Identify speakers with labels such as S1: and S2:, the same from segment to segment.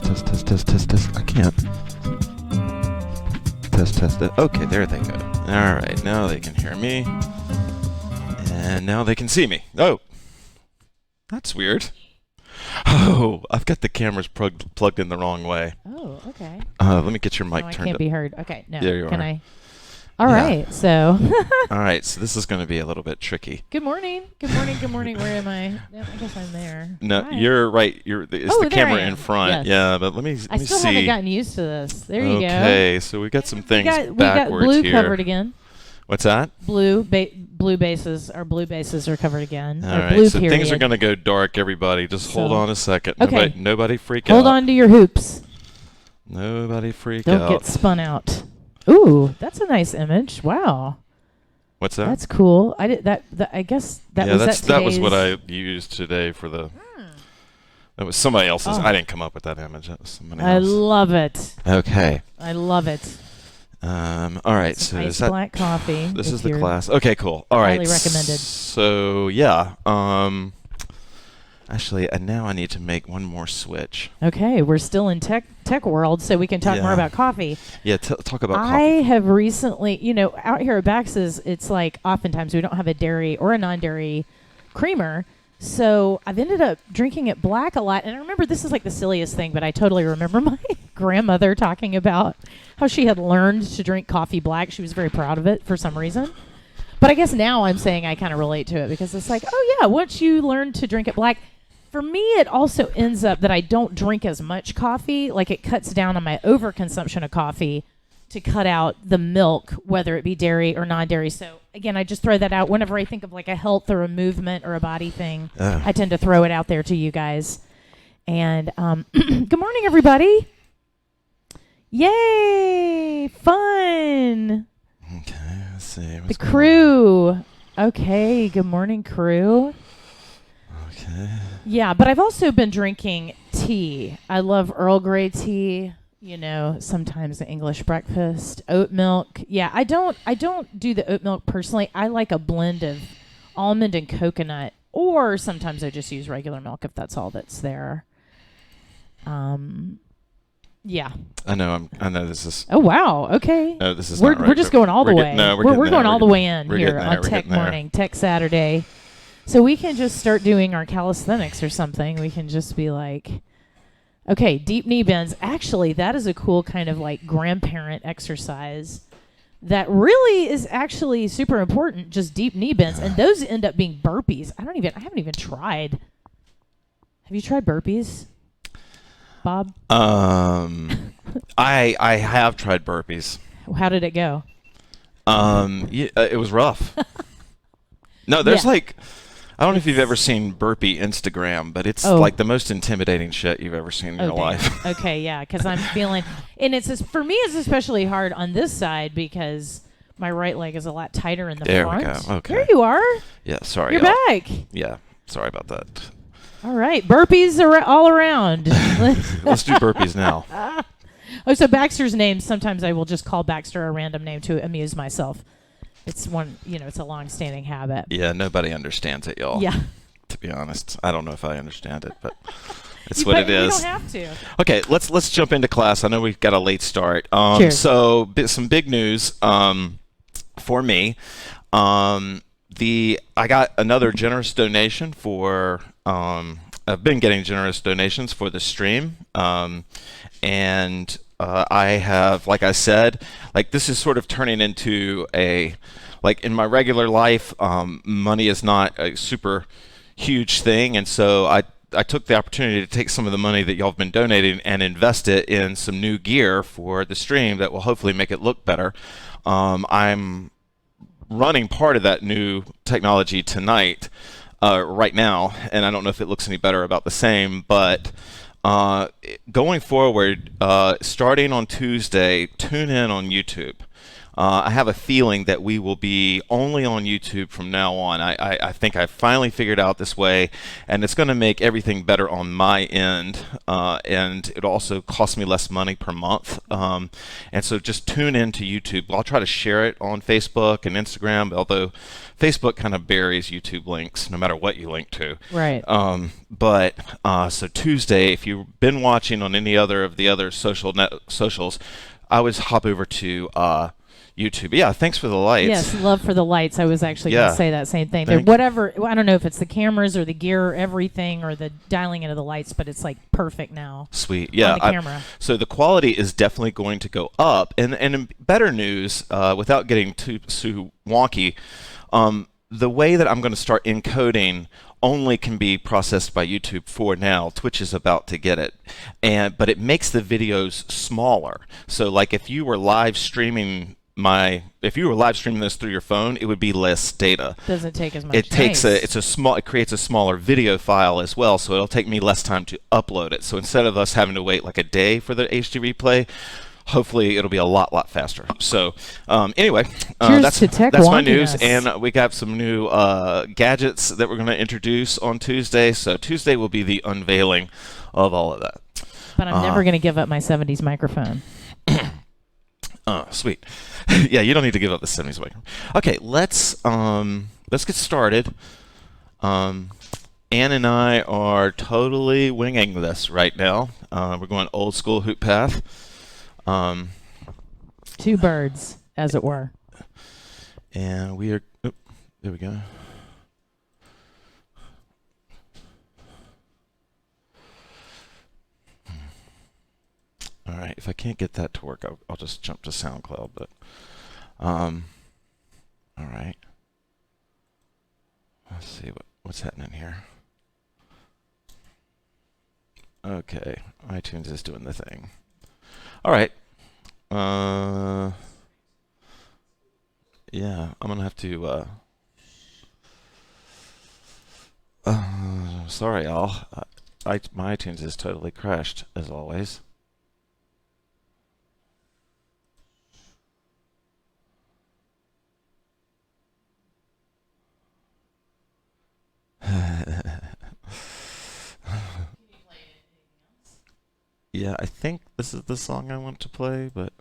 S1: Test. I can't. Test it. Okay, there they go. All right, now they can hear me. And now they can see me. Oh, that's weird. Oh, I've got the cameras plugged in the wrong way.
S2: Oh, okay.
S1: Let me get your mic
S2: I
S1: turned
S2: can't
S1: up.
S2: be heard. Okay, no.
S1: There you
S2: Can
S1: are.
S2: I? All right, so.
S1: All right, so this is going to be a little bit tricky.
S2: Good morning. Good morning. Good morning. Where am I? No, I guess I'm there.
S1: No,
S2: Hi.
S1: you're right. It's
S2: Oh,
S1: the
S2: there
S1: camera
S2: I am.
S1: in front.
S2: Yes.
S1: Yeah, but let me
S2: I still
S1: see.
S2: haven't gotten used to this. There you go.
S1: Okay, so we got some things
S2: We got
S1: backwards
S2: blue
S1: here.
S2: covered again.
S1: What's that?
S2: Blue bases. Our blue bases are covered again.
S1: All
S2: Or
S1: right,
S2: blue
S1: so
S2: period.
S1: things are going to go dark, everybody. Just hold
S2: So-
S1: on a second.
S2: Okay.
S1: Nobody freak out.
S2: Hold on to your hoops.
S1: Nobody freak
S2: Don't
S1: out.
S2: get spun out. Ooh, that's a nice image. Wow.
S1: What's that?
S2: That's cool. I did that. I guess that
S1: yeah,
S2: was
S1: that was what
S2: today's-
S1: I used today for the. That was somebody else's.
S2: Oh.
S1: I didn't come up with that image. That was somebody
S2: I
S1: else.
S2: love it.
S1: Okay.
S2: I love it.
S1: All right. So
S2: Ice
S1: is that?
S2: black coffee.
S1: This
S2: if
S1: is the
S2: you're-
S1: class. Okay. Cool. All right.
S2: Highly recommended.
S1: So yeah. Actually, now I need to make one more switch.
S2: Okay, we're still in tech world, so we can talk more
S1: Yeah.
S2: about coffee.
S1: Yeah. Talk about
S2: I
S1: coffee.
S2: have recently, out here at Bax's, it's like oftentimes we don't have a dairy or a non-dairy creamer. So I've ended up drinking it black a lot. And I remember this is like the silliest thing, but I totally remember my grandmother talking about how she had learned to drink coffee black. She was very proud of it for some reason. But I guess now I'm saying I kind of relate to it because it's like, oh yeah, once you learn to drink it black, for me it also ends up that I don't drink as much coffee. Like it cuts down on my overconsumption of coffee to cut out the milk, whether it be dairy or non-dairy. So again, I just throw that out whenever I think of like a health or a movement or a body thing. I tend to throw it out there to you guys. And good morning, everybody. Yay, fun.
S1: Okay. Let's see.
S2: The
S1: What's going
S2: crew. Okay, good morning, crew.
S1: on? Okay.
S2: Yeah, but I've also been drinking tea. I love Earl Grey tea. Sometimes the English breakfast, oat milk. Yeah, I don't do the oat milk personally. I like a blend of almond and coconut, or sometimes I just use regular milk if that's all that's there. Yeah.
S1: I know this is.
S2: Oh wow. Okay.
S1: No, this is
S2: We're
S1: not right.
S2: just going all the way.
S1: We're
S2: We're
S1: getting
S2: going
S1: there.
S2: all the way in
S1: We're
S2: here
S1: getting there.
S2: on
S1: We're
S2: Tech
S1: getting there.
S2: Morning, Tech Saturday. So we can just start doing our calisthenics or something. We can just be like, okay, deep knee bends. Actually, that is a cool kind of like grandparent exercise that really is actually super important, just deep knee bends. And those end up being burpees. I haven't even tried. Have you tried burpees, Bob?
S1: I have tried burpees.
S2: How did it go?
S1: It was rough. No, there's
S2: Yeah.
S1: like, I don't know if you've ever seen burpee Instagram, but it's
S2: Oh.
S1: like the most intimidating shit you've ever seen in your
S2: Okay.
S1: life.
S2: Okay, yeah, because I'm feeling, and for me, it's especially hard on this side because my right leg is a lot tighter in the
S1: There we
S2: front.
S1: go. Okay.
S2: There you are.
S1: Yeah, sorry.
S2: You're
S1: y'all.
S2: back.
S1: Yeah, sorry about that.
S2: All right, burpees are all around.
S1: Let's do burpees now.
S2: Oh, so Baxter's name. Sometimes I will just call Baxter a random name to amuse myself. It's it's a long-standing habit.
S1: Yeah, nobody understands it, y'all.
S2: Yeah.
S1: To be honest, I don't know if I understand it, but it's what it
S2: You
S1: is.
S2: don't have to.
S1: Okay, let's jump into class. I know we've got a late start.
S2: Cheers.
S1: So some big news for me. I got another generous donation for. I've been getting generous donations for the stream, and I have, like I said, like this is sort of turning into like in my regular life, money is not a super huge thing, and so I took the opportunity to take some of the money that y'all have been donating and invest it in some new gear for the stream that will hopefully make it look better. I'm running part of that new technology tonight, right now, and I don't know if it looks any better, about the same, but going forward, starting on Tuesday, tune in on YouTube. I have a feeling that we will be only on YouTube from now on. I think I finally figured out this way, and it's going to make everything better on my end, and it also costs me less money per month. And so just tune in to YouTube. I'll try to share it on Facebook and Instagram, although Facebook kind of buries YouTube links no matter what you link to.
S2: Right.
S1: But so Tuesday, if you've been watching on any other of the other socials, I always hop over to YouTube. Yeah, thanks for the lights.
S2: Yes, love for the lights. I was actually going
S1: Yeah.
S2: to say that same thing. They're whatever. I don't know if it's the cameras or the gear or everything or the dialing into the lights, but it's like perfect now.
S1: Sweet. Yeah.
S2: On the camera.
S1: So the quality is definitely going to go up. And in better news, without getting too wonky, the way that I'm going to start encoding only can be processed by YouTube for now. Twitch is about to get it, but it makes the videos smaller. So like if you were live streaming this through your phone, it would be less data.
S2: Doesn't take as much.
S1: It takes it creates a smaller video file as well, so it'll take me less time to upload it. So instead of us having to wait like a day for the HD replay, hopefully it'll be a lot faster. So anyway, that's my news, and we got some new gadgets that we're going to introduce on Tuesday. So Tuesday will be the unveiling of all of that.
S2: But I'm never going to give up my 70s microphone.
S1: Sweet. Yeah, you don't need to give up the 70s microphone. Okay, let's get started. Ann and I are totally winging this right now. We're going old school HoopPath.
S2: Two birds, as it were.
S1: And we are. Oh, there we go. All right. If I can't get that to work, I'll just jump to SoundCloud. But all right. Let's see what's happening here. Okay, iTunes is doing the thing. All right. Yeah, I'm gonna have to. Sorry, y'all. My iTunes is totally crashed as always. Yeah, I think this is the song I want to play, but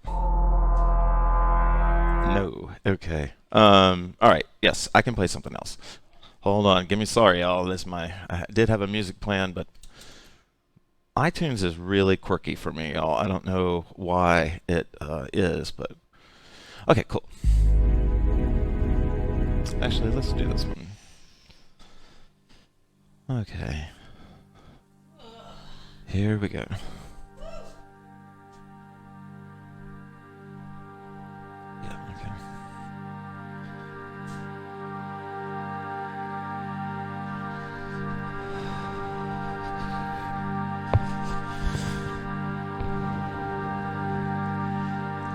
S1: no. Okay. All right. Yes, I can play something else. Hold on. Give me sorry, y'all. I did have a music plan, but iTunes is really quirky for me, y'all. I don't know why it is, but okay, cool. Actually, let's do this one. Okay. Here we go. Yeah, okay.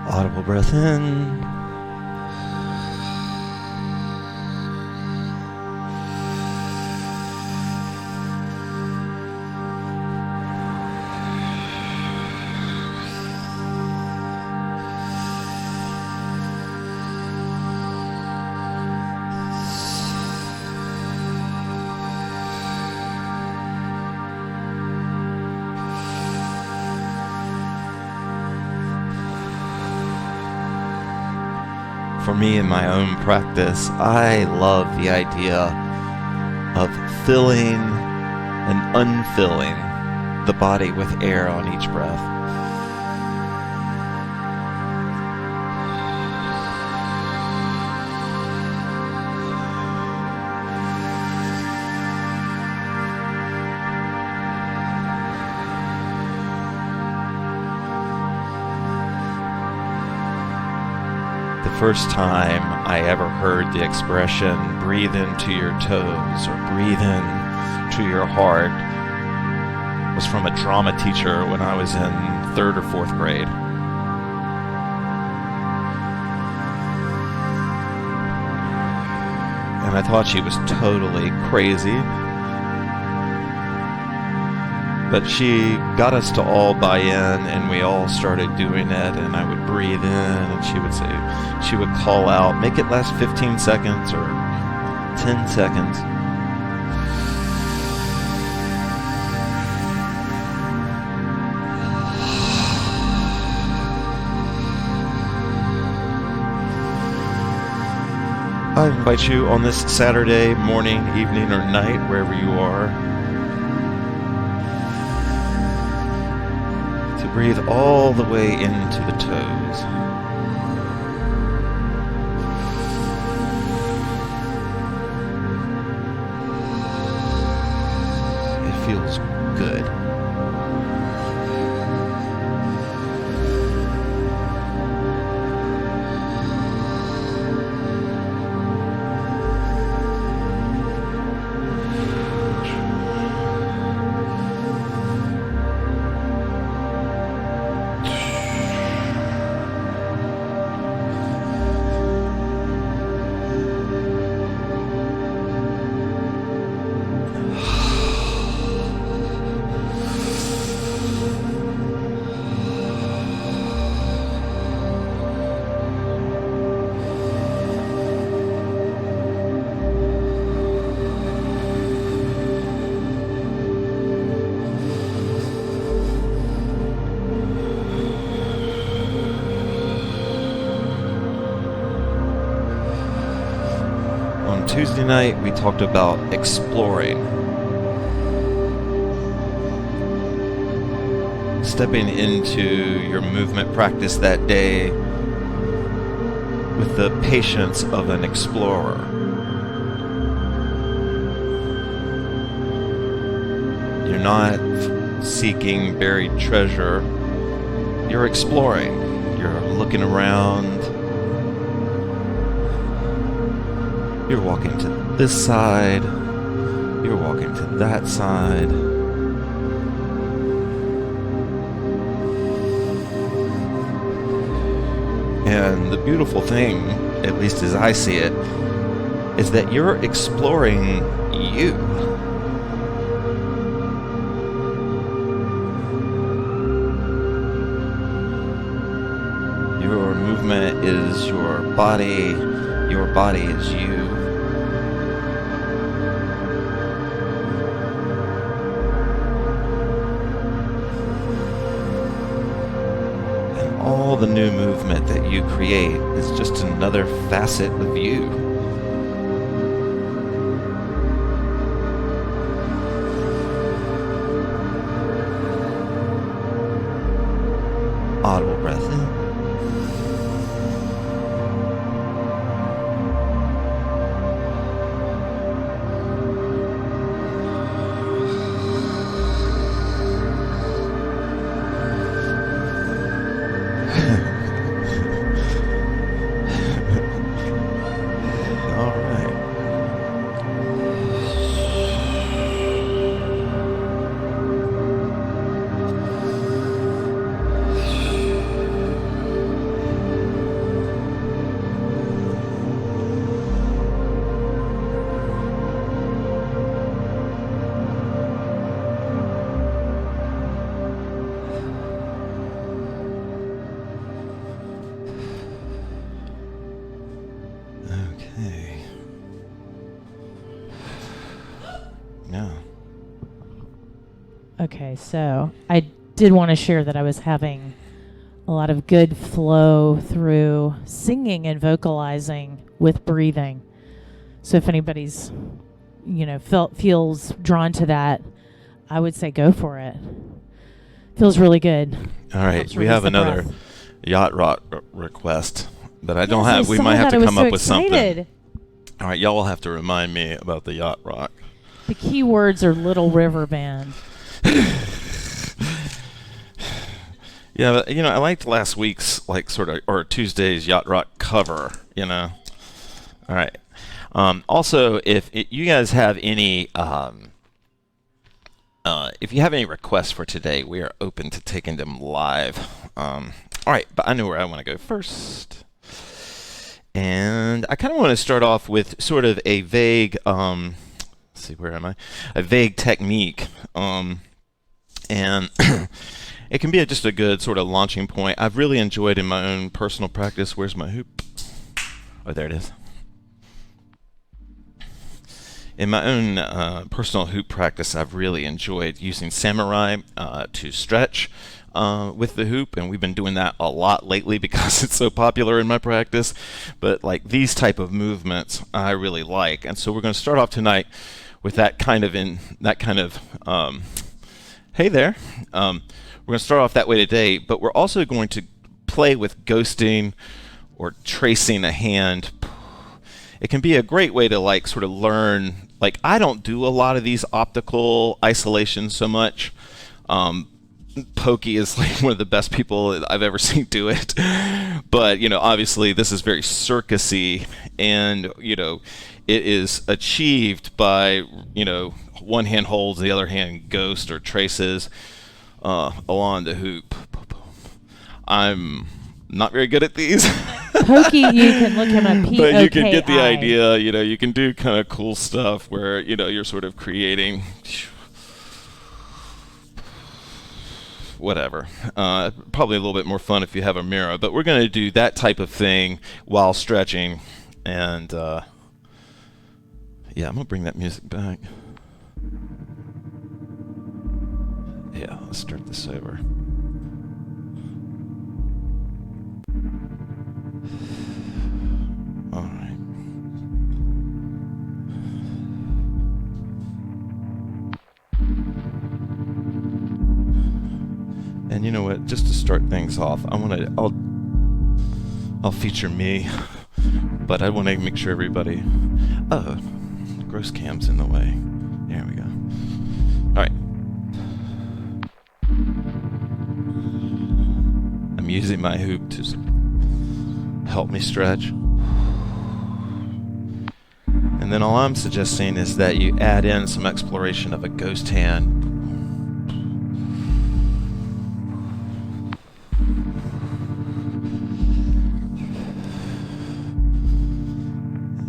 S1: Audible breath in. For me in my own practice, I love the idea of filling and unfilling the body with air on each breath. The first time I ever heard the expression breathe into your toes or breathe in to your heart was from a drama teacher when I was in 3rd or 4th grade. And I thought she was totally crazy But she got us to all buy in, and we all started doing it, and I would breathe in, and she would call out, make it last 15 seconds or 10 seconds. I invite you on this Saturday morning, evening, or night, wherever you are, to breathe all the way into the toes. It feels good. Tuesday night, we talked about exploring. Stepping into your movement practice that day with the patience of an explorer. You're not seeking buried treasure. You're exploring. You're looking around. You're walking to this side. You're walking to that side. And the beautiful thing, at least as I see it, is that you're exploring you. Your movement is your body is you. And all the new movement that you create is just another facet of you. Audible breath in.
S2: Okay, so I did want to share that I was having a lot of good flow through singing and vocalizing with breathing. So if anybody's, feels drawn to that, I would say go for it. Feels really good.
S1: All right, we have another yacht rock request, but I don't have. We
S2: saw
S1: might have
S2: that.
S1: to
S2: I
S1: come
S2: was so
S1: up with
S2: excited.
S1: something. All right, y'all will have to remind me about the yacht rock.
S2: The key words are Little River Band.
S1: Yeah, but, I liked last week's or Tuesday's yacht rock cover. All right. Also, if you guys have any, if you have any requests for today, we are open to taking them live. All right, but I know where I want to go first, and I kind of want to start off with sort of a vague. Let's see, where am I? A vague technique. And it can be just a good sort of launching point. I've really enjoyed in my own personal practice. Where's my hoop? Oh, there it is. In my own personal hoop practice, I've really enjoyed using Samurai to stretch with the hoop, and we've been doing that a lot lately because it's so popular in my practice. But like these type of movements, I really like, and so we're going to start off tonight with that kind of hey there. We're going to start off that way today, but we're also going to play with ghosting or tracing a hand. It can be a great way to like sort of learn. Like I don't do a lot of these optical isolations so much. Pokey is like one of the best people I've ever seen do it. But, obviously this is very circusy, and, it is achieved by, one hand holds, the other hand ghost or traces along the hoop. I'm not very good at these.
S2: Pokey, you can look him up.
S1: But you can get the idea. You can do kind of cool stuff where, you're sort of creating whatever. Probably a little bit more fun if you have a mirror, but we're going to do that type of thing while stretching. And yeah, I'm going to bring that music back. Yeah, let's start this over. All right. And you know what? Just to start things off, I'll feature me, but I want to make sure everybody. Oh, gross cam's in the way. There we go. All right. I'm using my hoop to help me stretch. And then all I'm suggesting is that you add in some exploration of a ghost hand.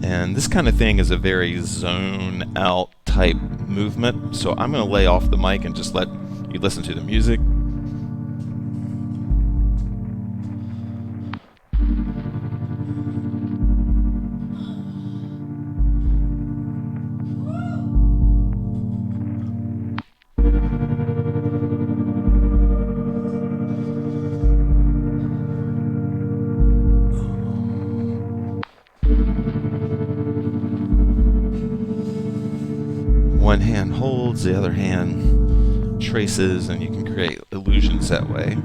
S1: And this kind of thing is a very zone out type movement. So I'm going to lay off the mic and just let you listen to the music. One hand holds, the other hand traces, and you can create illusions that way.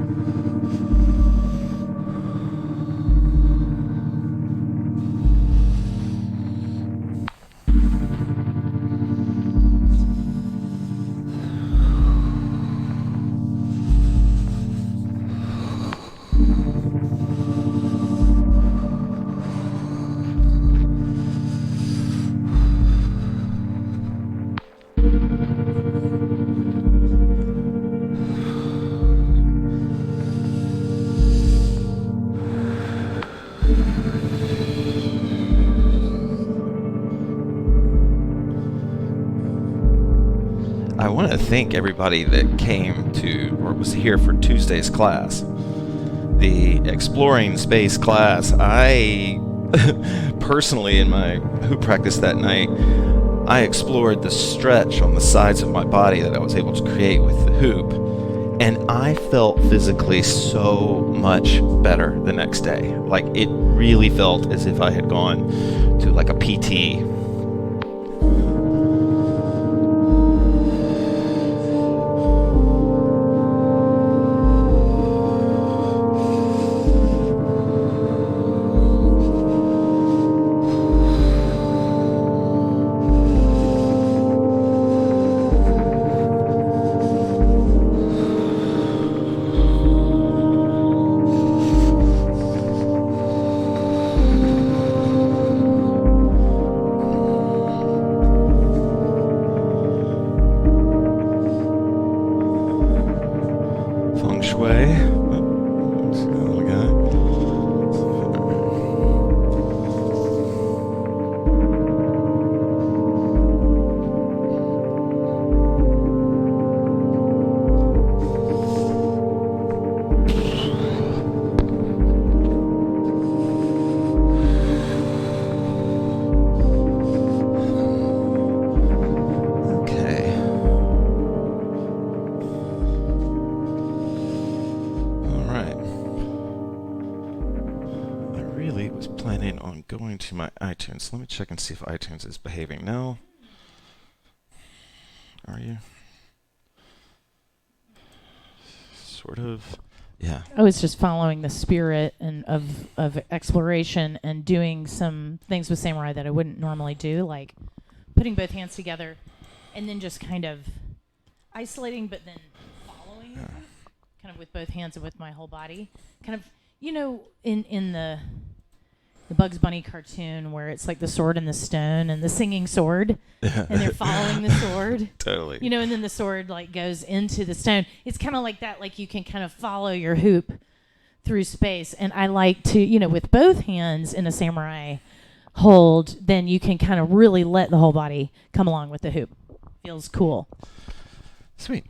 S1: I want to thank everybody that came to or was here for Tuesday's class, the Exploring Space class. I personally, in my hoop practice that night, I explored the stretch on the sides of my body that I was able to create with the hoop, and I felt physically so much better the next day. Like, it really felt as if I had gone to like a PT. to my iTunes. Let me check and see if iTunes is behaving now. Are you? Sort of. Yeah.
S2: I was just following the spirit and of exploration and doing some things with samurai that I wouldn't normally do, like putting both hands together and then just kind of isolating, but then following the hoop, kind of with both hands and with my whole body. Kind of, in the Bugs Bunny cartoon where it's like the sword and the stone and the singing sword, and they're following the sword.
S1: Totally.
S2: And then the sword like goes into the stone. It's kind of like that, like you can kind of follow your hoop through space. And I like to, with both hands in a samurai hold, then you can kind of really let the whole body come along with the hoop. Feels cool.
S1: Sweet.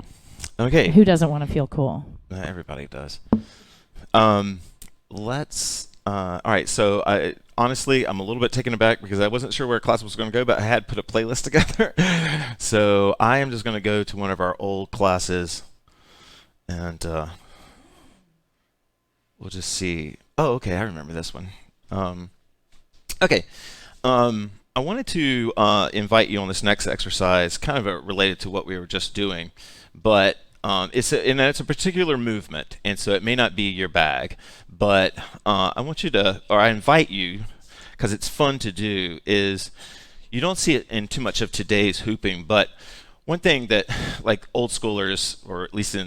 S1: Okay.
S2: Who doesn't want to feel cool?
S1: Everybody does. All right, so honestly, I'm a little bit taken aback because I wasn't sure where class was going to go, but I had put a playlist together. So I am just going to go to one of our old classes, and we'll just see. Oh, okay, I remember this one. Okay, I wanted to invite you on this next exercise, kind of related to what we were just doing, but it's a particular movement, and so it may not be your bag, but I want you to, or I invite you, because it's fun to do, is you don't see it in too much of today's hooping, but one thing that like old schoolers, or at least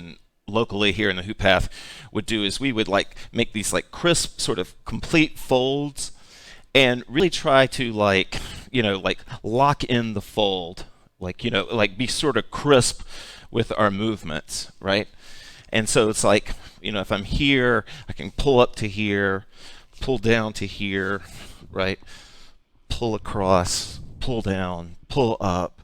S1: locally here in the HoopPath, would do is we would like make these like crisp sort of complete folds and really try to like lock in the fold, like be sort of crisp with our movements, right? And so it's like, if I'm here, I can pull up to here, pull down to here, right? Pull across, pull down, pull up.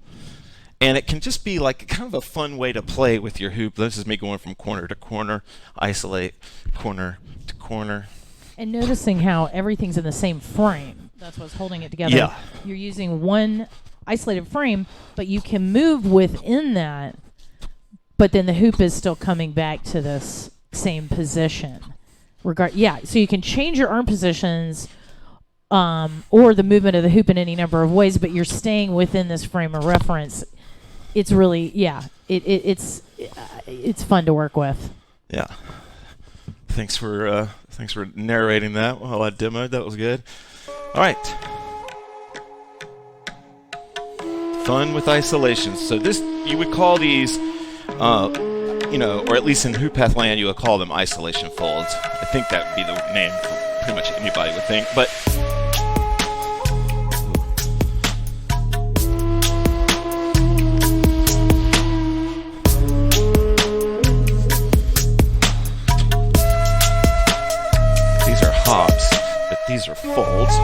S1: And it can just be like kind of a fun way to play with your hoop. This is me going from corner to corner, isolate, corner to corner.
S2: And noticing how everything's in the same frame. That's what's holding it together.
S1: Yeah.
S2: You're using one isolated frame, but you can move within that. But then the hoop is still coming back to this same position. So you can change your arm positions or the movement of the hoop in any number of ways, but you're staying within this frame of reference. It's really, it's fun to work with.
S1: Yeah. Thanks for narrating that while I demoed. That was good. All right. Fun with isolations. So you would call these, or at least in HoopPath land, you would call them isolation folds. I think that would be the name for pretty much anybody would think. But these are hops, but these are folds.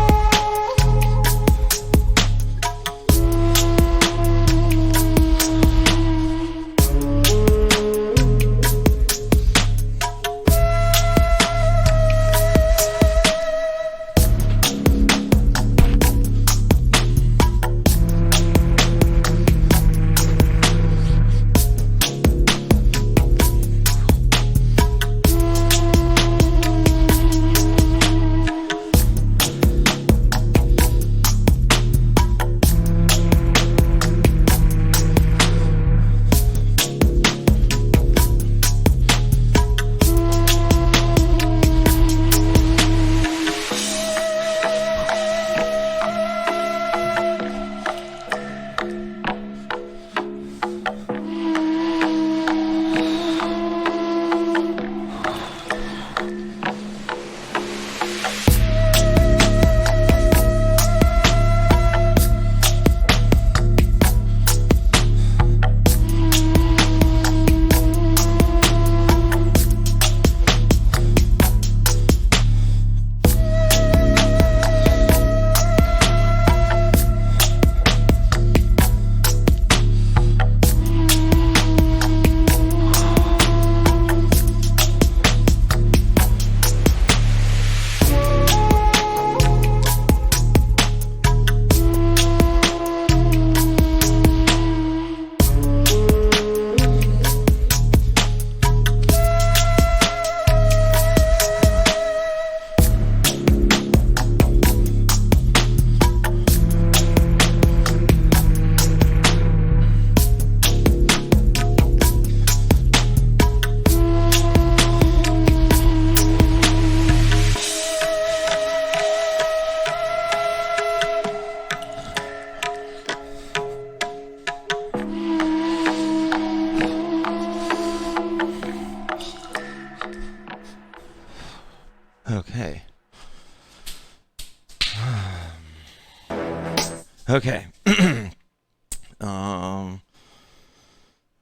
S1: Okay.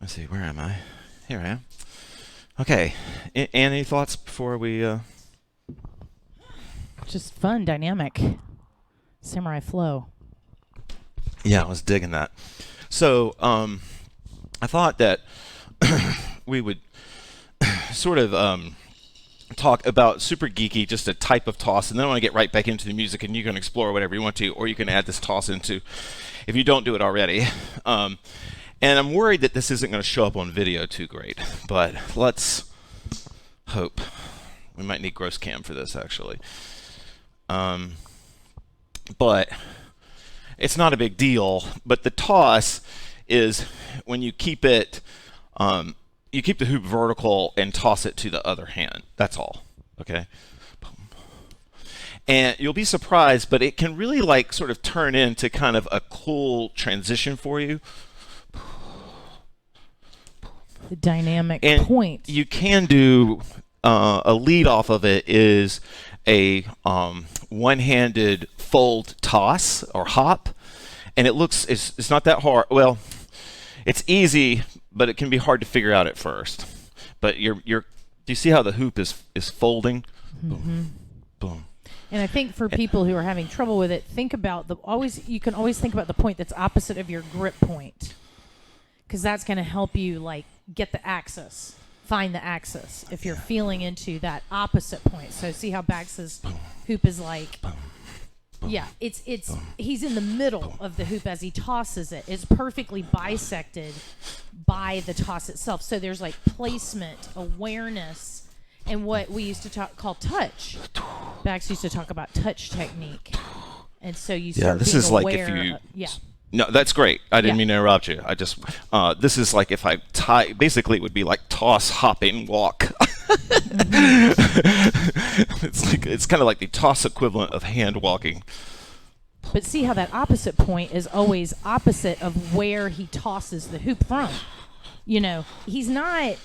S1: Let's see. Where am I? Here I am. Okay. Any thoughts before we?
S2: Just fun, dynamic, samurai flow.
S1: Yeah, I was digging that. So I thought that we would sort of talk about super geeky, just a type of toss, and then I want to get right back into the music, and you can explore whatever you want to, or you can add this toss into if you don't do it already. And I'm worried that this isn't going to show up on video too great, but let's hope. We might need gross cam for this, actually. But it's not a big deal. But the toss is when you keep it, you keep the hoop vertical and toss it to the other hand. That's all. Okay. And you'll be surprised, but it can really like sort of turn into kind of a cool transition for you.
S2: The dynamic
S1: And
S2: point.
S1: you can do a lead off of it is a one-handed fold toss or hop, and it's not that hard. Well, it's easy, but it can be hard to figure out at first. But do you see how the hoop is folding? Boom, boom.
S2: And I think for people who are having trouble with it, you can always think about the point that's opposite of your grip point, because that's going to help you like get the axis, find the axis if you're feeling into that opposite point. So see how Bax's hoop is like, yeah, he's in the middle of the hoop as he tosses it. It's perfectly bisected by the toss itself. So there's like placement, awareness, and what we used to call touch. Bax used to talk about touch technique. And so you start
S1: this
S2: being
S1: is like
S2: aware
S1: if you
S2: yeah.
S1: No, that's great. I didn't
S2: Yeah.
S1: mean to interrupt you. I just this is like if I tie. Basically, it would be like toss, hopping, walk. It's kind of like the toss equivalent of hand walking.
S2: But see how that opposite point is always opposite of where he tosses the hoop from. You know, he's not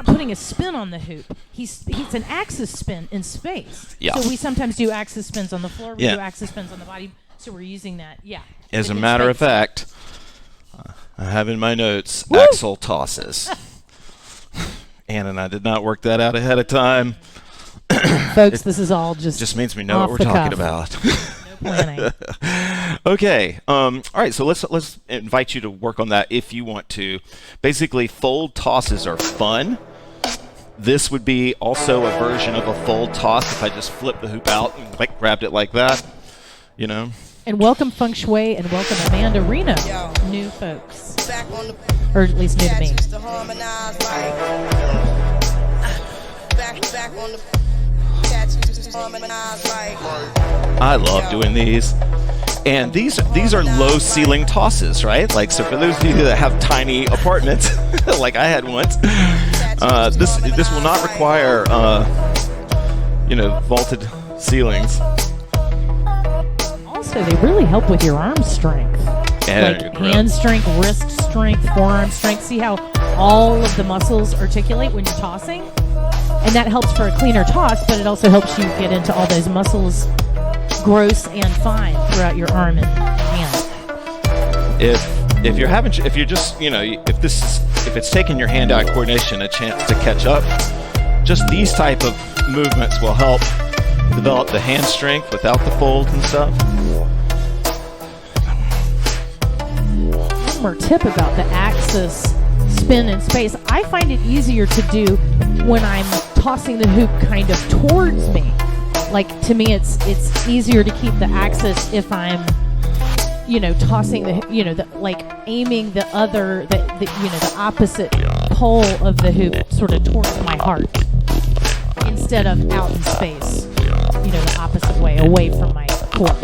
S2: putting a spin on the hoop. He's an axis spin in space.
S1: Yeah.
S2: So we sometimes do axis spins on the floor. We
S1: Yeah.
S2: do axis spins on the body. So we're using that. Yeah.
S1: As a
S2: in
S1: matter of
S2: space.
S1: fact, I have in my notes
S2: Woo!
S1: axle tosses. Ann and I did not work that out ahead of time.
S2: Folks, this is all just
S1: Just means we know
S2: off
S1: what we're
S2: the
S1: talking
S2: cuff.
S1: about.
S2: No planning.
S1: Okay. All right. So let's invite you to work on that if you want to. Basically, fold tosses are fun. This would be also a version of a fold toss if I just flipped the hoop out and like grabbed it like that. You know.
S2: And welcome Feng Shui and welcome Amanda Reno. New folks. Or at least new to me.
S1: I love doing these. And these are low ceiling tosses, right? Like, so for those of you that have tiny apartments, like I had once, this will not require, vaulted ceilings.
S2: Also, they really help with your arm strength.
S1: And
S2: Like hand strength, wrist strength, forearm strength. See how all of the muscles articulate when you're tossing? And that helps for a cleaner toss, but it also helps you get into all those muscles, gross and fine, throughout your arm and hand.
S1: If it's taking your hand-eye coordination a chance to catch up, just these type of movements will help develop the hand strength without the folds and stuff.
S2: One more tip about the axis spin in space. I find it easier to do when I'm tossing the hoop kind of towards me. Like, to me, it's easier to keep the axis if I'm, tossing aiming the opposite pole of the hoop sort of towards my heart instead of out in space, the opposite way, away from my core.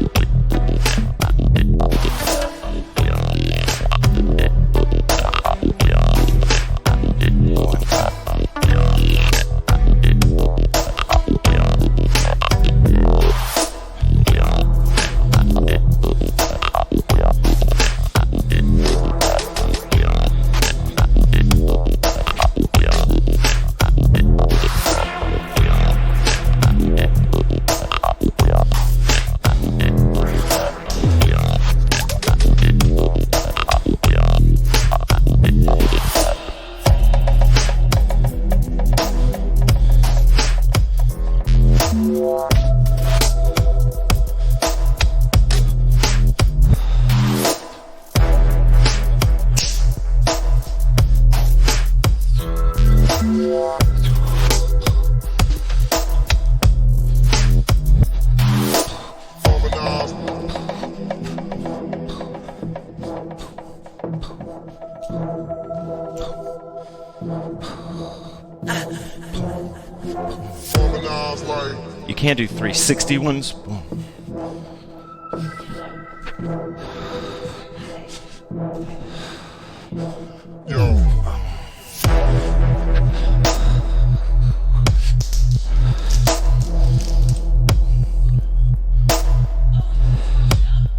S1: You can't do 360 ones.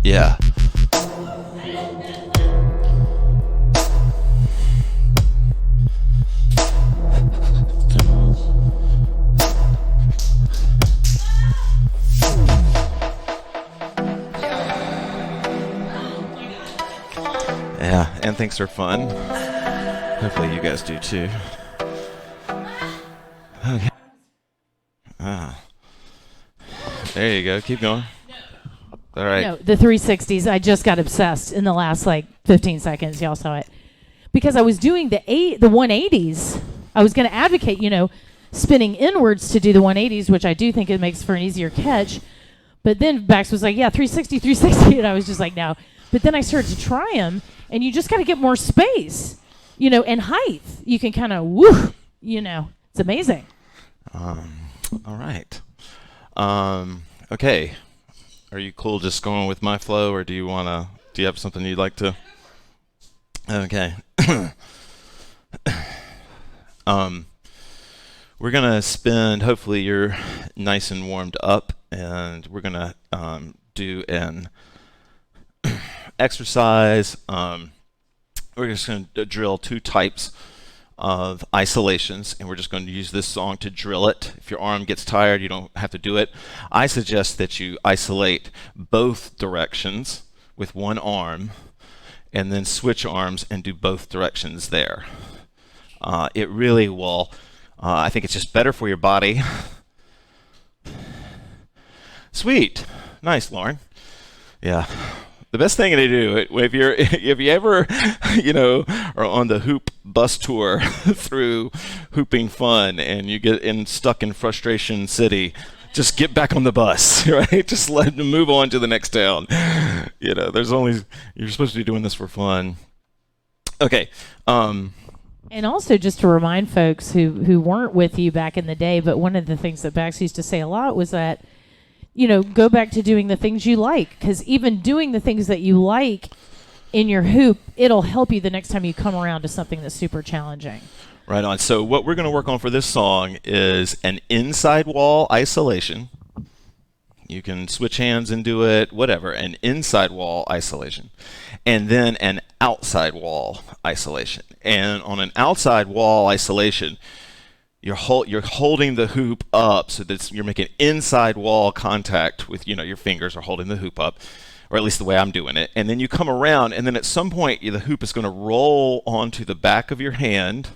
S1: Yeah. Yeah, and things are fun. Hopefully you guys do too. Okay. There you go. Keep going. All right.
S2: No, the 360s. I just got obsessed in the last 15 seconds. Y'all saw it. Because I was doing the 180s. I was going to advocate, spinning inwards to do the 180s, which I do think it makes for an easier catch. But then Bax was like, yeah, 360, 360. And I was just like, no. But then I started to try them, and you just got to get more space, and height. You can kind of, it's amazing.
S1: All right. Okay. Are you cool just going with my flow, or do you have something you'd like to? Okay. We're going to spend, hopefully you're nice and warmed up, and we're going to do an exercise. We're just going to drill 2 types of isolations, and we're just going to use this song to drill it. If your arm gets tired, you don't have to do it. I suggest that you isolate both directions with one arm and then switch arms and do both directions there. It really will, I think it's just better for your body. Sweet. Nice, Lauren. Yeah. The best thing to do if you ever are on the hoop bus tour through hooping fun and you get stuck in frustration city, just get back on the bus, right? Just let them move on to the next town. You're supposed to be doing this for fun. Okay.
S2: And also just to remind folks who weren't with you back in the day, but one of the things that Bax used to say a lot was that go back to doing the things you like, because even doing the things that you like in your hoop, it'll help you the next time you come around to something that's super challenging.
S1: Right on. So what we're going to work on for this song is an inside wall isolation. You can switch hands and do it, whatever, an inside wall isolation. And then an outside wall isolation. And on an outside wall isolation, you're holding the hoop up so that you're making inside wall contact with, your fingers are holding the hoop up, or at least the way I'm doing it. And then you come around, and then at some point the hoop is going to roll onto the back of your hand.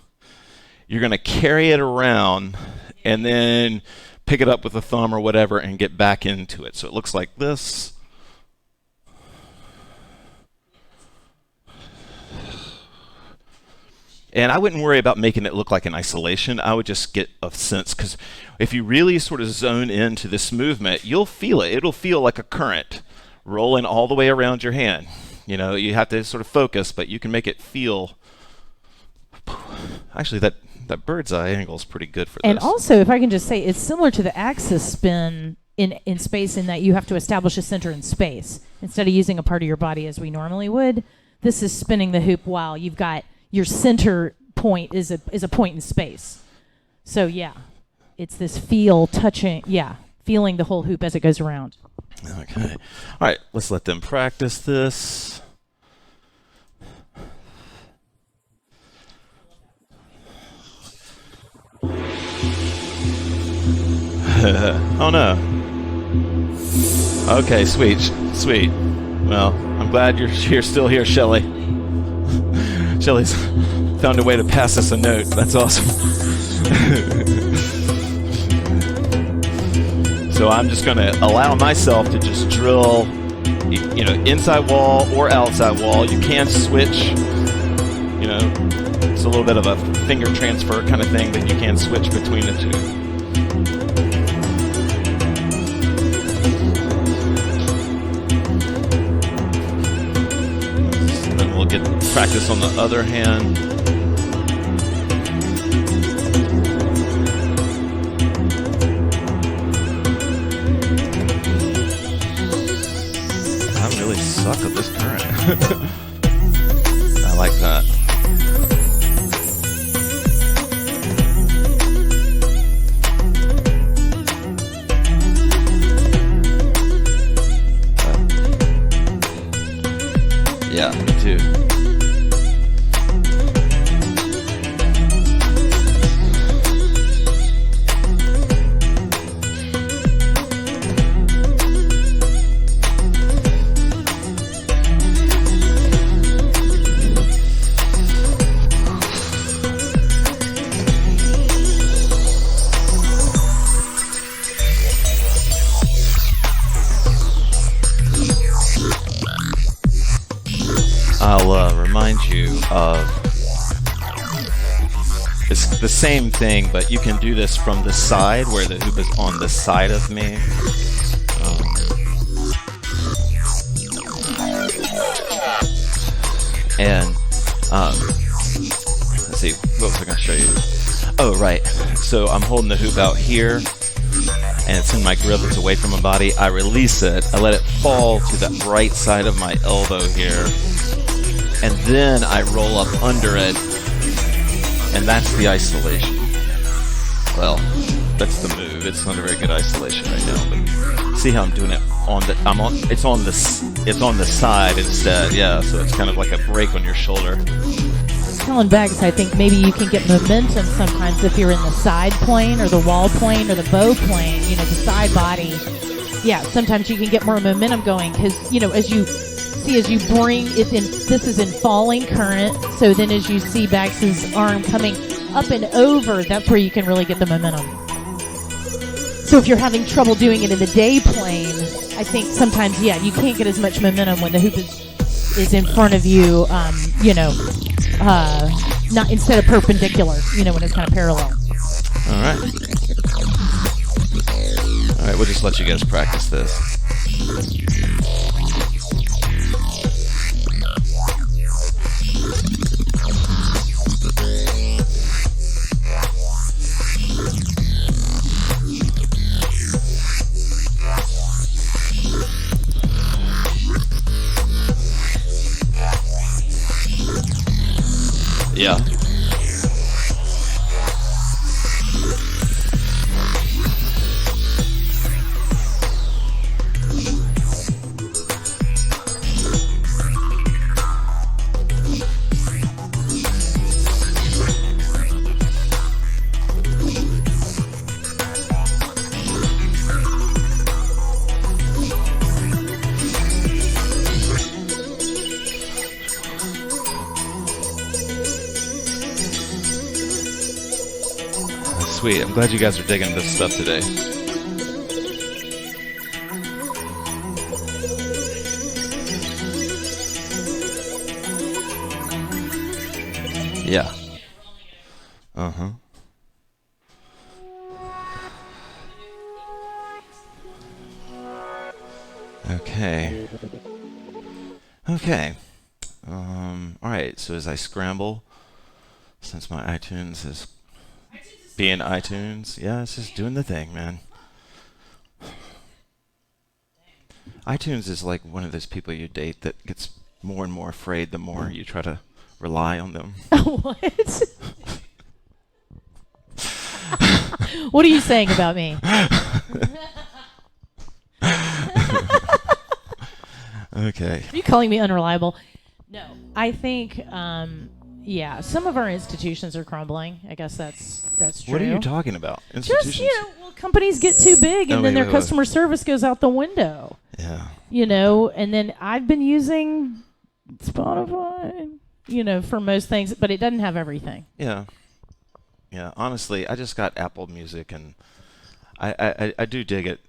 S1: You're going to carry it around and then pick it up with a thumb or whatever and get back into it. So it looks like this. And I wouldn't worry about making it look like an isolation. I would just get a sense, because if you really sort of zone into this movement, you'll feel it. It'll feel like a current rolling all the way around your hand. You have to sort of focus, but you can make it feel. Actually, that bird's eye angle is pretty good for this.
S2: And also, if I can just say, it's similar to the axis spin in space, in that you have to establish a center in space. Instead of using a part of your body as we normally would, this is spinning the hoop while you've got your center point is a point in space. So yeah, it's this feeling the whole hoop as it goes around.
S1: Okay. All right, let's let them practice this. Oh no. Okay, sweet. Well, I'm glad you're still here, Shelley. Shelley's found a way to pass us a note. That's awesome. So I'm just going to allow myself to just drill, inside wall or outside wall. You can switch, it's a little bit of a finger transfer kind of thing that you can switch between the two. We'll get practice on the other hand. I like that. Yeah, me too. I'll remind you of, it's the same thing, but you can do this from the side where the hoop is on the side of me. And let's see, what was I going to show you? Oh, right. So I'm holding the hoop out here, and it's in my grip, it's away from my body. I release it, I let it fall to the right side of my elbow here, and then I roll up under it, and that's the isolation. Well, that's the move. It's not a very good isolation right now, but see how I'm doing it it's on the side instead, yeah, so it's kind of like a break on your shoulder.
S2: Telling Bags, I think maybe you can get momentum sometimes if you're in the side plane or the wall plane or the bow plane, the side body. Yeah, sometimes you can get more momentum going because, as you bring it in, this is in falling current. So then as you see Bags' arm coming up and over, that's where you can really get the momentum. So if you're having trouble doing it in the day plane, I think sometimes, you can't get as much momentum when the hoop is in front of you, not instead of perpendicular, when it's kind of parallel.
S1: All right, we'll just let you guys practice this. Yeah. Sweet. I'm glad you guys are digging this stuff today. Yeah. Uh-huh. Okay. Okay. All right. So as I scramble, since my iTunes is being iTunes, yeah, it's just doing the thing, man. iTunes is like one of those people you date that gets more and more afraid the more you try to rely on them.
S2: What? What are you saying about me?
S1: Okay.
S2: Are you calling me unreliable? No. I think, some of our institutions are crumbling. I guess that's true.
S1: What are you talking about? Institutions?
S2: Just, companies get too big and then their customer service goes out the window.
S1: Yeah.
S2: And then I've been using Spotify, for most things, but it doesn't have everything.
S1: Yeah. Yeah. Honestly, I just got Apple Music, and I do dig it,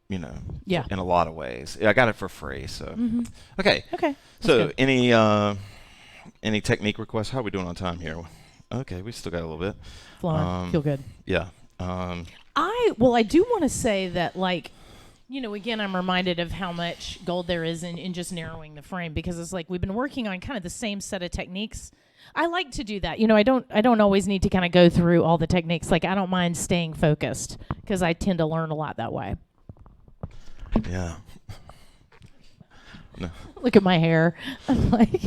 S1: in a lot of ways. I got it for free, so. Mm-hmm. Okay. So any technique requests? How are we doing on time here? Okay, we still got a little bit.
S2: Flowing. Feel good.
S1: Yeah.
S2: I do want to say that, again, I'm reminded of how much gold there is in just narrowing the frame, because it's like we've been working on kind of the same set of techniques. I like to do that. I don't always need to kind of go through all the techniques. Like, I don't mind staying focused because I tend to learn a lot that way.
S1: Yeah. No,
S2: Look at my hair. I'm like,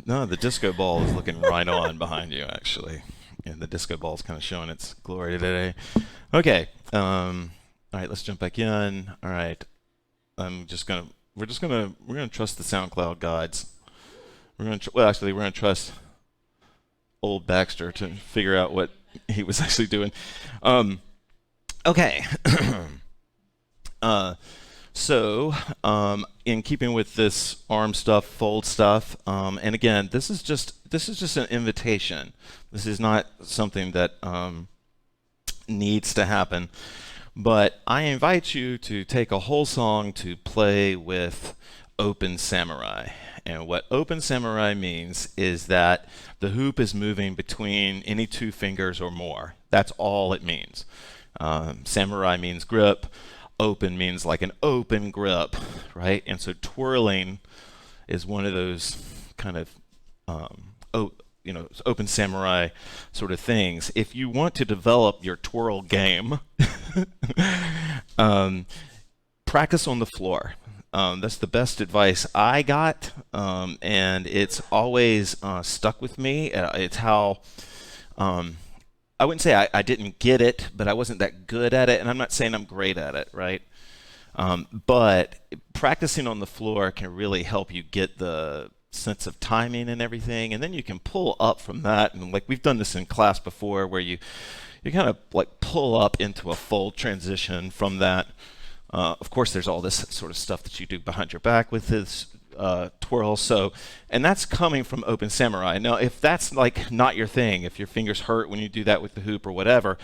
S1: no, the disco ball is looking right on behind you, actually. And the disco ball is kind of showing its glory today. Okay. All right, let's jump back in. All right. We're gonna trust the SoundCloud gods. We're gonna trust old Baxter to figure out what he was actually doing. Okay. In keeping with this arm stuff, fold stuff, and again, this is just an invitation. This is not something that needs to happen, but I invite you to take a whole song to play with Open Samurai. And what Open Samurai means is that the hoop is moving between any two fingers or more. That's all it means. Samurai means grip. Open means like an open grip, right? And so twirling is one of those kind of open samurai sort of things. If you want to develop your twirl game, practice on the floor. That's the best advice I got, and it's always stuck with me. It's how I wouldn't say I didn't get it, but I wasn't that good at it, and I'm not saying I'm great at it, right? But practicing on the floor can really help you get the sense of timing and everything, and then you can pull up from that. And like we've done this in class before, where you kind of like pull up into a fold transition from that. Of course, there's all this sort of stuff that you do behind your back with this twirl. So, and that's coming from Open Samurai. Now, if that's like not your thing, if your fingers hurt when you do that with the hoop or whatever,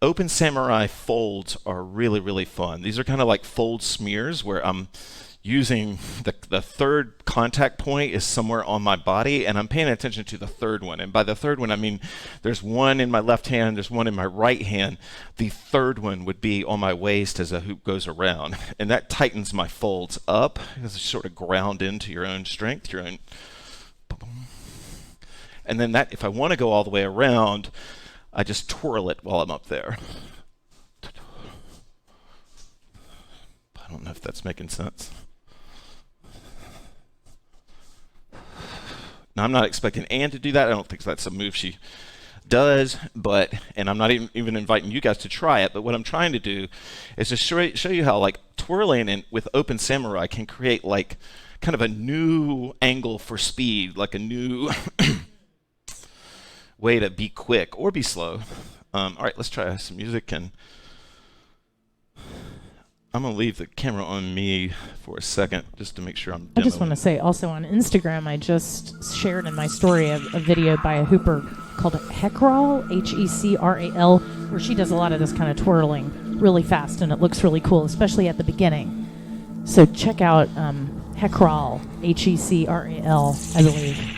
S1: Open Samurai folds are really, really fun. These are kind of like fold smears where I'm using the third contact point is somewhere on my body, and I'm paying attention to the third one. And by the third one, I mean there's one in my left hand, there's one in my right hand. The third one would be on my waist as a hoop goes around, and that tightens my folds up. It's sort of ground into your own strength, your own. And then that, if I want to go all the way around, I just twirl it while I'm up there. I don't know if that's making sense. Now, I'm not expecting Anne to do that. I don't think that's a move she does, and I'm not even inviting you guys to try it, but what I'm trying to do is to show you how like twirling with Open Samurai can create like kind of a new angle for speed, like a new way to be quick or be slow. All right, let's try some music, and I'm going to leave the camera on me for a second just to make sure I'm demoing.
S2: I just want to say also on Instagram, I just shared in my story a video by a hooper called Hecral, Hecral, where she does a lot of this kind of twirling really fast, and it looks really cool, especially at the beginning. So check out Hecral, Hecral, I believe.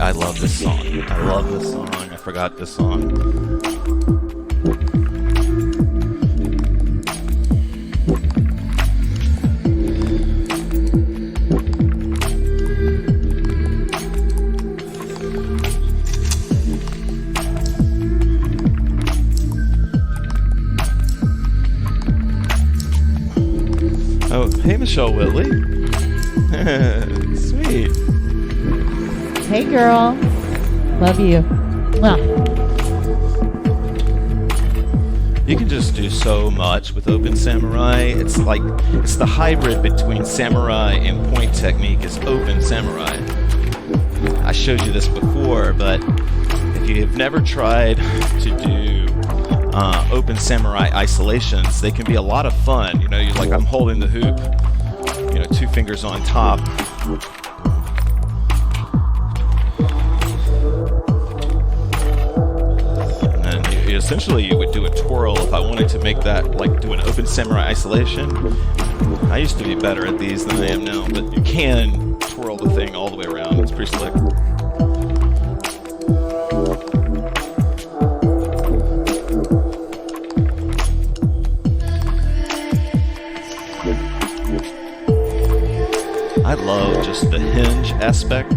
S1: I love this song. I forgot this song. Oh, hey, Michelle Whitley. Sweet.
S2: Hey, girl. Love you. Well,
S1: you can just do so much with Open Samurai. It's the hybrid between Samurai and point technique is Open Samurai. I showed you this before, but if you have never tried to do Open Samurai isolations, they can be a lot of fun. You know, I'm holding the hoop, two fingers on top. essentially you would do a twirl if I wanted to make that, like do an open samurai isolation. I used to be better at these than I am now, but you can twirl the thing all the way around. It's pretty slick. I love just the hinge aspect.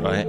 S1: Right?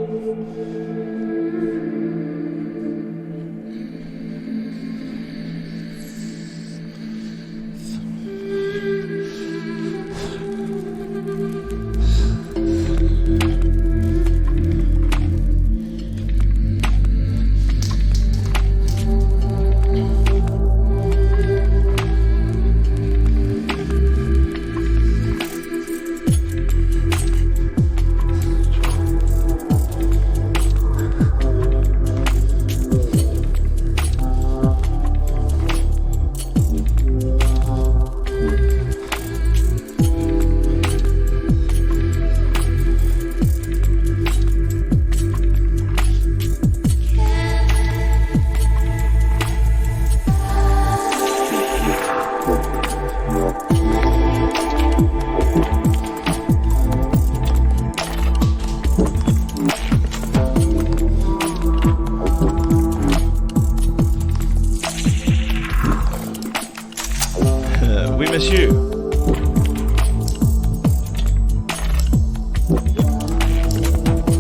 S1: We miss you.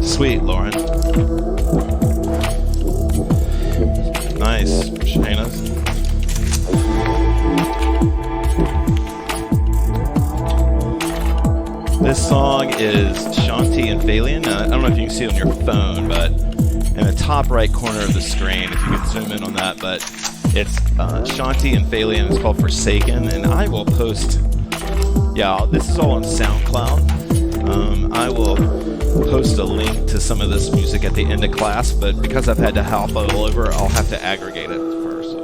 S1: Sweet, Lauren. Nice, Shayna. This song is Shanti and Phalion. I don't know if you can see it on your phone, but in the top right corner of the screen, if you could zoom in on that, but it's Shanti and Phalion. It's called Forsaken, and I will post. Yeah, this is all on SoundCloud. I will post a link to some of this music at the end of class, but because I've had to hop all over, I'll have to aggregate it first.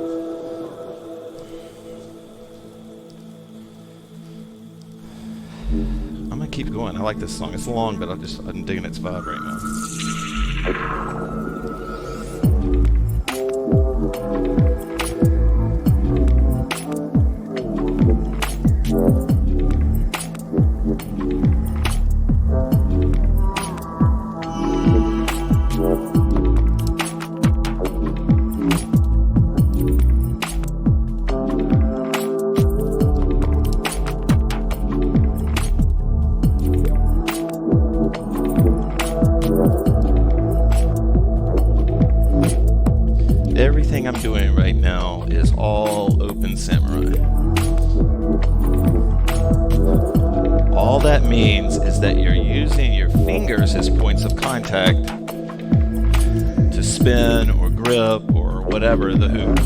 S1: I'm gonna keep going. I like this song. It's long, but I'm digging its vibe right now. Everything I'm doing right now is all open samurai. All that means is that you're using your fingers as points of contact to spin or grip or whatever the hoop.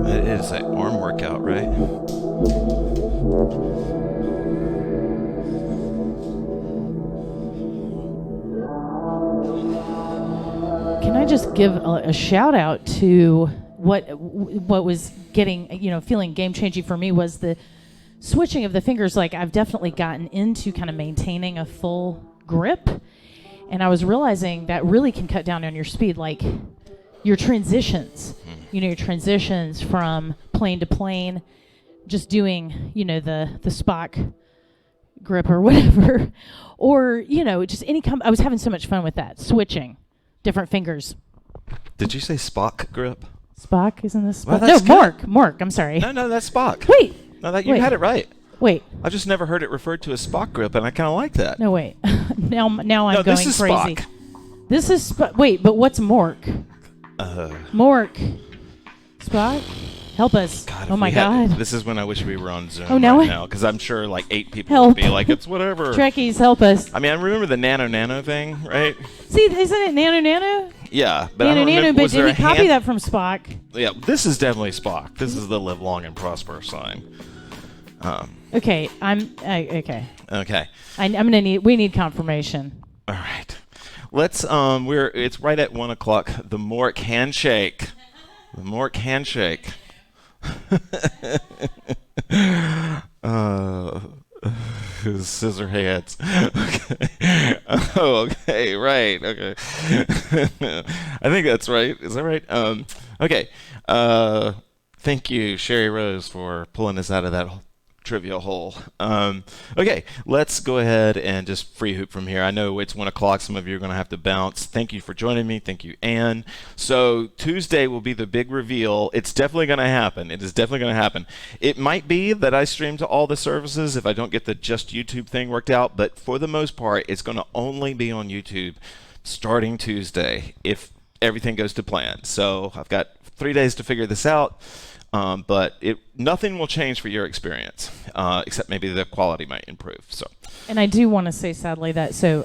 S1: It is an arm workout, right?
S2: Can I just give a shout out to what was getting, feeling game changing for me was the switching of the fingers. Like, I've definitely gotten into kind of maintaining a full grip, and I was realizing that really can cut down on your speed, like your transitions. Your transitions from plane to plane, just doing, the Spock grip or whatever, or just any. I was having so much fun with that, switching different fingers.
S1: Did you say Spock grip?
S2: Spock, isn't this
S1: Well,
S2: Spock?
S1: that's
S2: No,
S1: good.
S2: Mork. I'm sorry.
S1: No, that's Spock.
S2: Wait.
S1: No, you had it right.
S2: Wait.
S1: I've just never heard it referred to as Spock grip, and I kind of like that.
S2: No, wait. now I'm
S1: No,
S2: going
S1: this is
S2: crazy.
S1: Spock.
S2: This is wait, but what's Mork? Mork. Spock? Help us.
S1: God,
S2: Oh,
S1: if
S2: my
S1: we had-
S2: God.
S1: This is when I wish we were on Zoom
S2: Oh, now
S1: right
S2: I-
S1: now, because I'm sure like 8 people
S2: Help.
S1: would be like, it's whatever.
S2: Trekkies, help us.
S1: I mean, I remember the nano thing, right?
S2: See, isn't it Nano?
S1: Yeah, but I don't
S2: Nano,
S1: remember.
S2: but
S1: Was there
S2: did
S1: a
S2: he copy
S1: hand?
S2: that from Spock?
S1: Yeah, this is definitely Spock. This is the live long and prosper sign.
S2: Okay, okay.
S1: Okay.
S2: I'm gonna need. We need confirmation.
S1: All right. Let's it's right at 1 o'clock. The Mork handshake. The Mork handshake. Scissor hands. Okay. Oh, okay, right. Okay. I think that's right. Is that right? Okay. Thank you, Sherry Rose, for pulling us out of that trivia hole. Okay, let's go ahead and just free hoop from here. I know it's 1 o'clock. Some of you are going to have to bounce. Thank you for joining me. Thank you, Anne. So Tuesday will be the big reveal. It's definitely going to happen. It is definitely going to happen. It might be that I stream to all the services if I don't get the just YouTube thing worked out, but for the most part, it's going to only be on YouTube starting Tuesday if everything goes to plan. So I've got 3 days to figure this out. But nothing will change for your experience, except maybe the quality might improve. So,
S2: And I do want to say, sadly, that so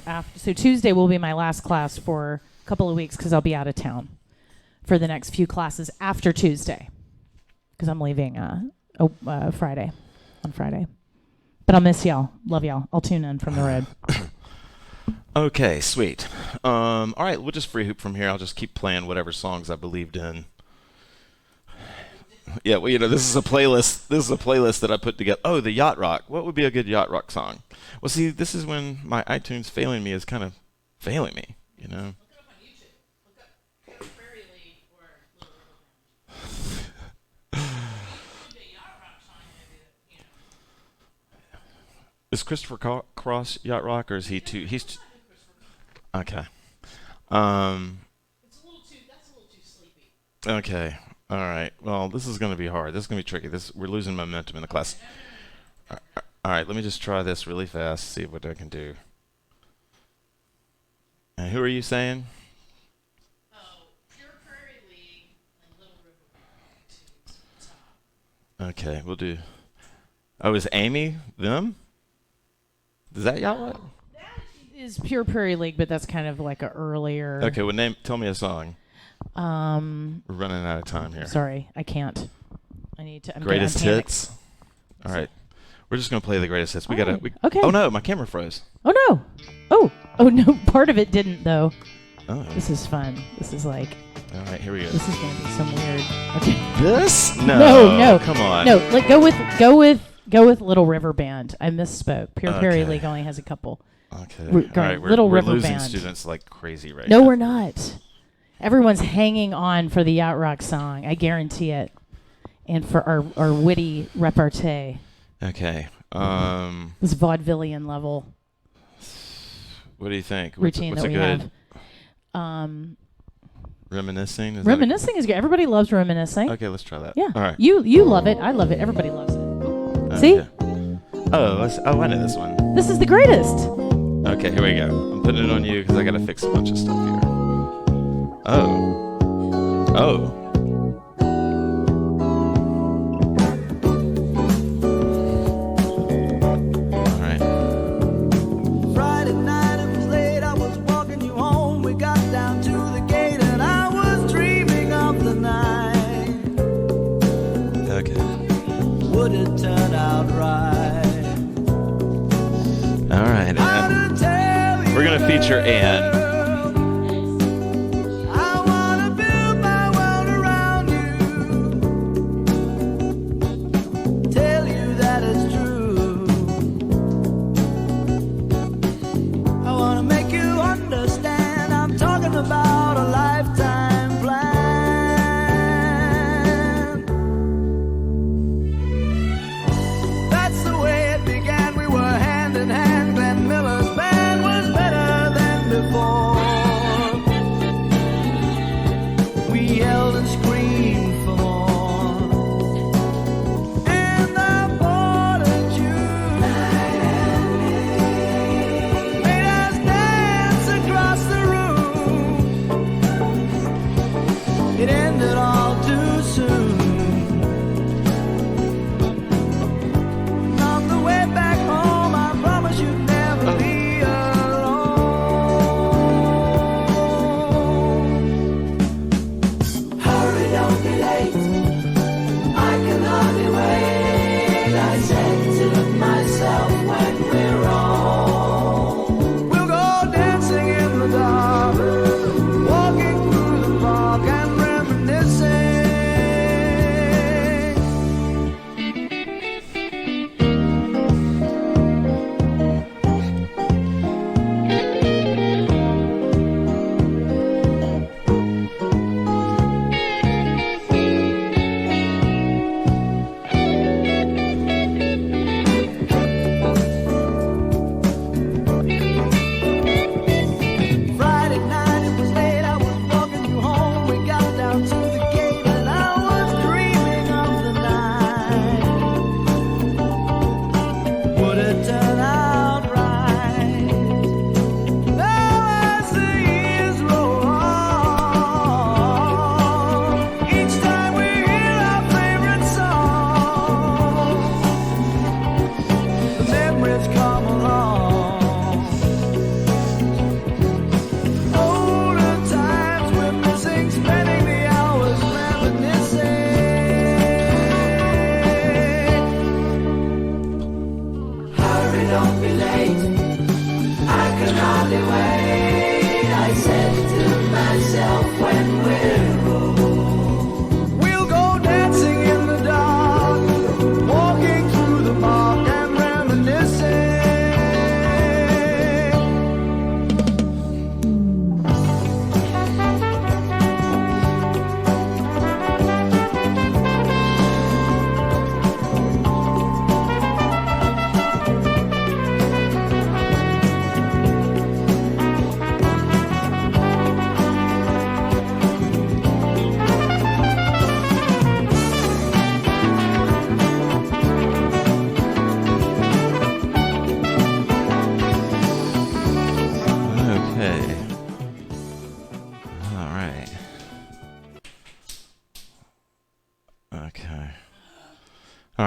S2: Tuesday will be my last class for a couple of weeks because I'll be out of town for the next few classes after Tuesday because I'm leaving Friday, on Friday. But I'll miss y'all. Love y'all. I'll tune in from the road.
S1: Okay, sweet. All right, we'll just free hoop from here. I'll just keep playing whatever songs I believed in. Yeah, well, this is a playlist. This is a playlist that I put together. Oh, the yacht rock. What would be a good yacht rock song? Well, see, this is when my iTunes failing me is kind of failing me.
S3: Look it up on YouTube. Look up Prairie League or Little River Band. Could be a yacht rock song, maybe.
S1: Is Christopher Cross yacht rock, or is he too? He's okay.
S3: It's a little too. That's a little too sleepy.
S1: Okay. All right. Well, this is going to be hard. This is going to be tricky. We're losing momentum in the class. All right. Let me just try this really fast. See what I can do. And who are you saying?
S3: Oh, Pure Prairie League and Little River Band.
S1: Okay, we'll do. Oh, is Amy them? Is that yacht rock?
S2: That is Pure Prairie League, but that's kind of like a earlier.
S1: Okay. Well, tell me a song. We're running out of time here.
S2: Sorry, I can't. I need to.
S1: Greatest
S2: I'm panicked.
S1: hits. All right. We're just going to play the greatest hits. We
S2: All
S1: got to.
S2: right. Okay.
S1: Oh, no. My camera froze.
S2: Oh no! Oh no! Part of it didn't though.
S1: Oh.
S2: This is fun. This is like.
S1: All right. Here we go.
S2: This is gonna be some weird. Okay.
S1: This? No.
S2: No.
S1: Come on.
S2: No. Go with Little River Band. I misspoke. Pure Prairie
S1: Okay.
S2: League only has a couple.
S1: Okay.
S2: We're
S1: All
S2: going
S1: right.
S2: Little
S1: we're
S2: River
S1: losing
S2: Band.
S1: students like crazy right
S2: No,
S1: now.
S2: we're not. Everyone's hanging on for the yacht rock song. I guarantee it. And for our witty repartee,
S1: Okay.
S2: this vaudevillian level
S1: What do you think?
S2: routine
S1: what's
S2: that
S1: a
S2: we
S1: good
S2: have.
S1: reminiscing? Is
S2: Reminiscing is good. Everybody loves reminiscing.
S1: That okay, let's try that.
S2: Yeah.
S1: All right.
S2: You love it. I love it. Everybody loves it. See?
S1: Okay. Oh, I know this one.
S2: This is the greatest.
S1: Okay, here we go. I'm putting it on you because I got to fix a bunch of stuff here. Oh. All right.
S4: Friday night, it was late, I was walking you home. We got down to the gate and I was dreaming of the night.
S1: Okay.
S4: Would it turn out right?
S1: All right.
S4: How to tell you,
S1: We're gonna feature Anne.
S4: I wanna build my world around you. Tell you that it's true. I wanna make you understand. I'm talking about a lifetime plan. That's the way it began. We were hand in hand. Glenn Miller's band was better than before.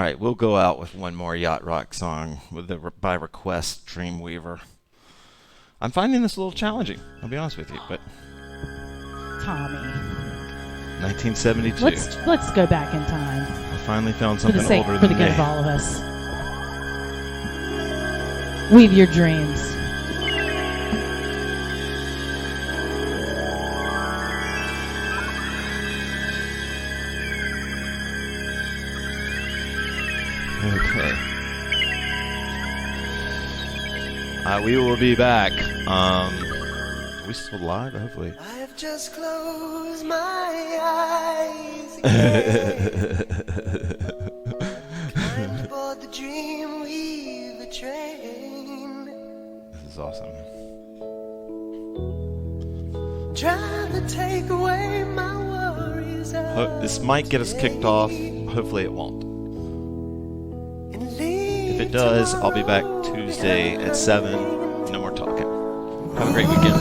S1: right, we'll go out with one more yacht rock song with the by request Dreamweaver. I'm finding this a little challenging, I'll be honest with you, but
S2: Tommy.
S1: 1972.
S2: Let's go back in time
S1: I finally found
S2: for the
S1: something
S2: sake,
S1: older
S2: for the
S1: than
S2: good
S1: me.
S2: of all of us. Weave your dreams.
S1: Okay. We will be back. Are we still live? Hopefully.
S4: I've just closed my eyes again. Climbed aboard the Dreamweaver train.
S1: This is awesome.
S4: Trying to take away my worries.
S1: This might get us kicked off. Hopefully it won't. If it does, I'll be back Tuesday at 7. No more talking. Have a great weekend.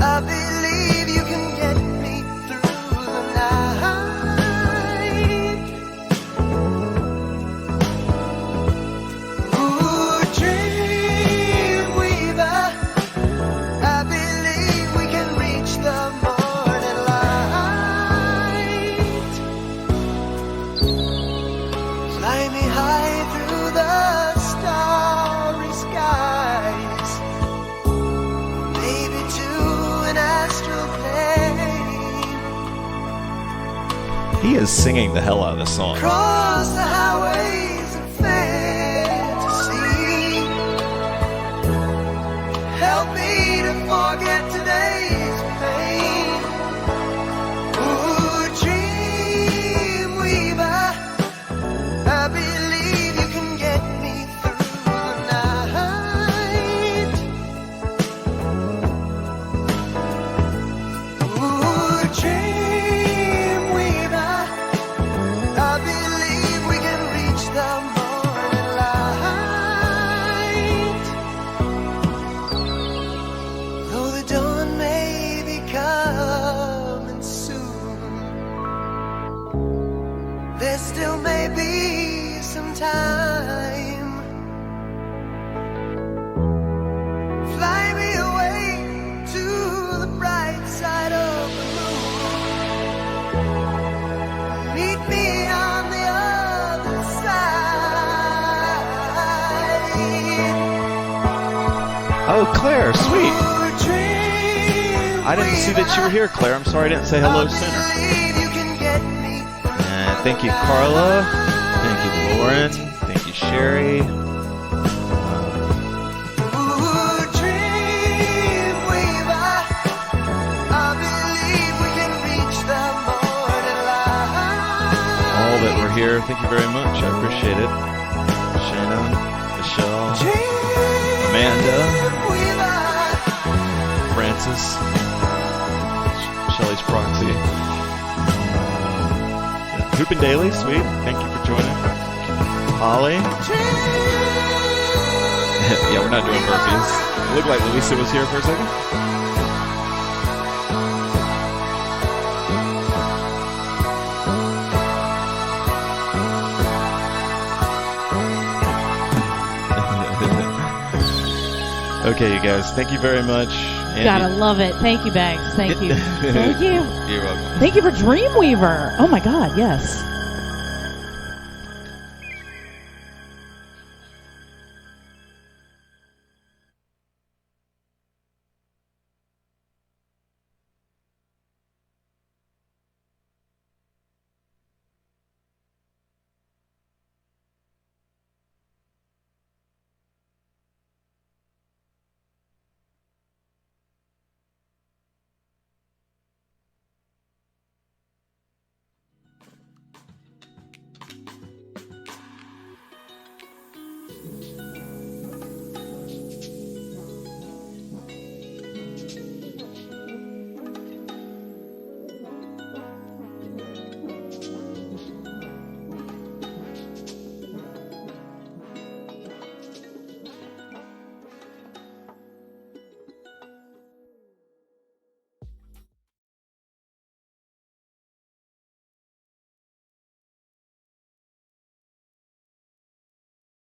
S4: I believe you can get me through the night. Ooh, Dreamweaver, I believe we can reach the morning light. Fly me high through the starry skies, maybe to an astral plane.
S1: He is singing the hell out of this song.
S4: Cross the highways of fantasy. Help me to forget today's pain. Ooh, Dreamweaver, I believe you can get me through the night. Ooh, Dreamweaver, I believe we can reach the morning light. Though the dawn may be coming soon, there still may be some time. Fly me away to the bright side of the moon. Meet me on the other side.
S1: Oh, Claire, sweet.
S4: Ooh, Dreamweaver,
S1: I didn't see that you were here, Claire. I'm sorry I didn't say hello
S4: I
S1: sooner.
S4: believe you can get me through
S1: And thank you, Carla. Thank you, Lauren. Thank you, Sherry.
S4: Ooh, Dreamweaver, I believe we can reach the morning light.
S1: All that were here, thank you very much. I appreciate it. Shannon, Michelle, Amanda,
S4: Dreamweaver,
S1: Francis, Shelley's proxy. Hoop and Daily, sweet. Thank you for joining. Holly. Yeah, we're not doing burpees. It looked like Louisa was here for a second. Okay, you guys, thank you very much. Andy,
S2: Gotta love it. Thank you, Bags. Thank you. Thank you.
S1: You're welcome.
S2: Thank you for Dreamweaver. Oh my God, yes.